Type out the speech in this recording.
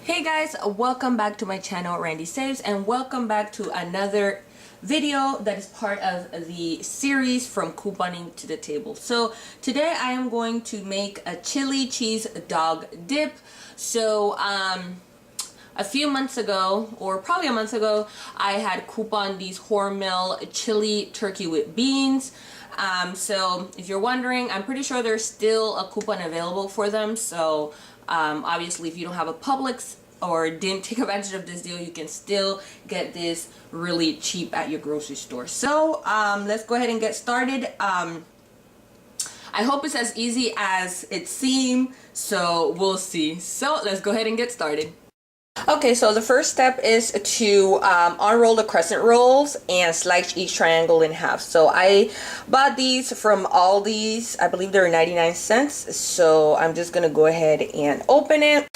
Hey guys, welcome back to my channel Randy Saves, and welcome back to another video that is part of the series From Couponing to the Table. So today I am going to make a chili cheese dog dip. So a few months ago, or probably a month ago, I had couponed these Hormel chili turkey with beans. So if you're wondering, I'm pretty sure there's still a coupon available for them. So obviously if you don't have a Publix or didn't take advantage of this deal, you can still get this really cheap at your grocery store. So let's go ahead and get started. I hope it's as easy as it seems, so we'll see. So let's go ahead and get started. Okay, so the first step is to unroll the crescent rolls and slice each triangle in half. So I bought these from Aldi's. I believe they were 99 cents. So I'm just going to go ahead and open it.